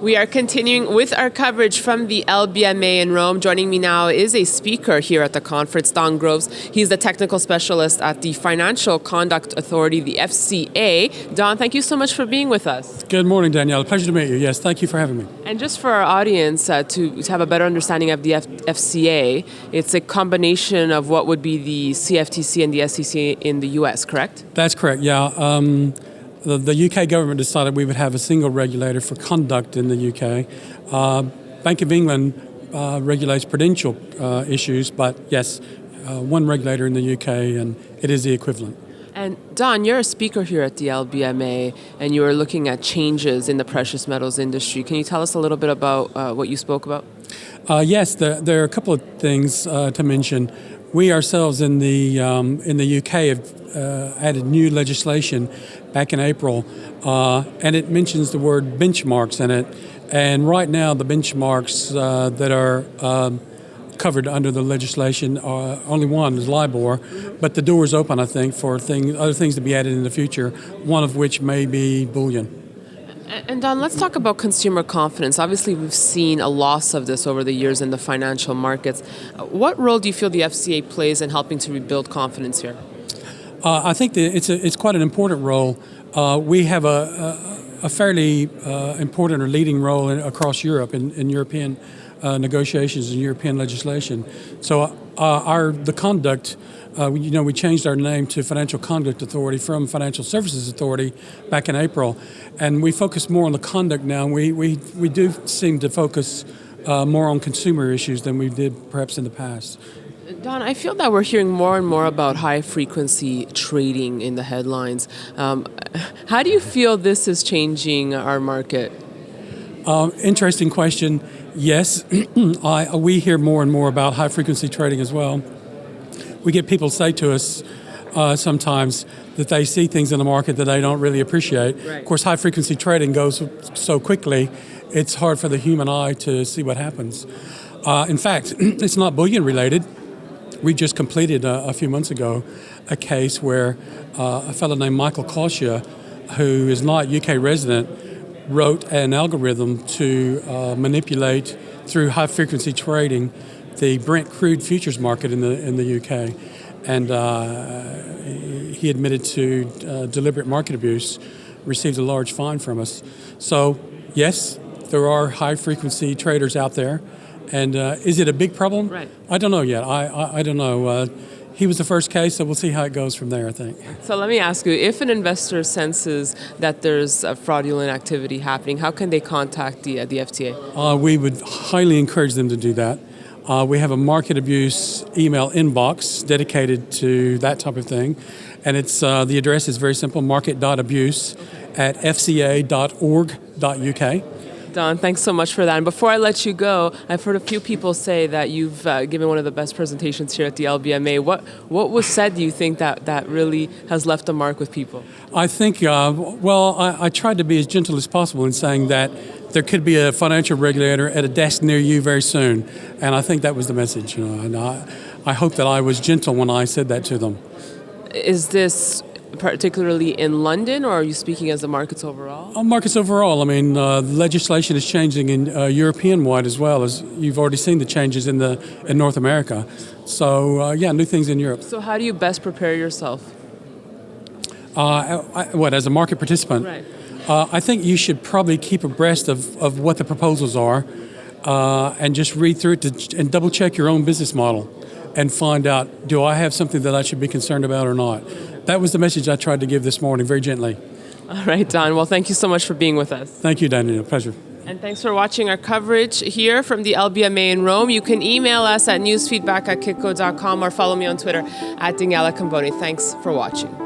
We are continuing with our coverage from the LBMA in Rome. Joining me now is a speaker here at the conference, Don Groves. He's the technical specialist at the Financial Conduct Authority, the FCA. Don, thank you so much for being with us. Good morning, Daniela. Pleasure to meet you. Yes, thank you for having me. And just for our audience to have a better understanding of the FCA, it's a combination of what would be the CFTC and the SEC in the U.S., correct? That's correct, yeah. The UK government decided we would have a single regulator for conduct in the UK. Bank of England regulates prudential issues, but yes, one regulator in the UK, and it is the equivalent. And Don, you're a speaker here at the LBMA, and you are looking at changes in the precious metals industry. Can you tell us a little bit about what you spoke about? Yes, there are a couple of things to mention. We ourselves in the UK have added new legislation back in April, and it mentions the word benchmarks in it. And right now, the benchmarks that are covered under the legislation, only one is LIBOR, but the door is open, I think, for other things to be added in the future, one of which may be Bullion. And Don, let's talk about consumer confidence. Obviously, we've seen a loss of this over the years in the financial markets. What role do you feel the FCA plays in helping to rebuild confidence here? I think that it's quite an important role. We have a fairly important or leading role across Europe in European negotiations and European legislation. So the conduct, we changed our name to Financial Conduct Authority from Financial Services Authority back in April, and we focus more on the conduct now. We do seem to focus more on consumer issues than we did perhaps in the past. Don, I feel that we're hearing more and more about high-frequency trading in the headlines. How do you feel this is changing our market? Interesting question. Yes, we hear more and more about high-frequency trading as well. We get people say to us sometimes that they see things in the market that they don't really appreciate. Right. Of course, high-frequency trading goes so quickly, it's hard for the human eye to see what happens. In fact, it's not bullion related. We just completed a few months ago a case where a fellow named Michael Kosia, who is not UK resident, wrote an algorithm to manipulate through high-frequency trading the Brent crude futures market in the UK, and he admitted to deliberate market abuse, received a large fine from us. So yes, there are high-frequency traders out there. And is it a big problem? Right. I don't know yet. I don't know. He was the first case, so we'll see how it goes from there, I think. So let me ask you, if an investor senses that there's fraudulent activity happening, how can they contact the FTA? We would highly encourage them to do that. We have a market abuse email inbox dedicated to that type of thing. And it's the address is very simple, market.abuse@fca.org.uk. Don, thanks so much for that. And before I let you go, I've heard a few people say that you've given one of the best presentations here at the LBMA. What was said, do you think, that really has left a mark with people? I think, I tried to be as gentle as possible in saying that there could be a financial regulator at a desk near you very soon. And I think that was the message. And I hope that I was gentle when I said that to them. Is this particularly in London, or are you speaking as the markets overall? Markets overall. I mean, legislation is changing in European-wide as well, as you've already seen the changes in North America. So, new things in Europe. So how do you best prepare yourself? As a market participant? Right. I think you should probably keep abreast of what the proposals are and just read through it and double-check your own business model and find out, do I have something that I should be concerned about or not? That was the message I tried to give this morning, very gently. All right, Don. Well, thank you so much for being with us. Thank you, Daniela. Pleasure. And thanks for watching our coverage here from the LBMA in Rome. You can email us at newsfeedback@kitco.com or follow me on Twitter @Daniela Cambone. Thanks for watching.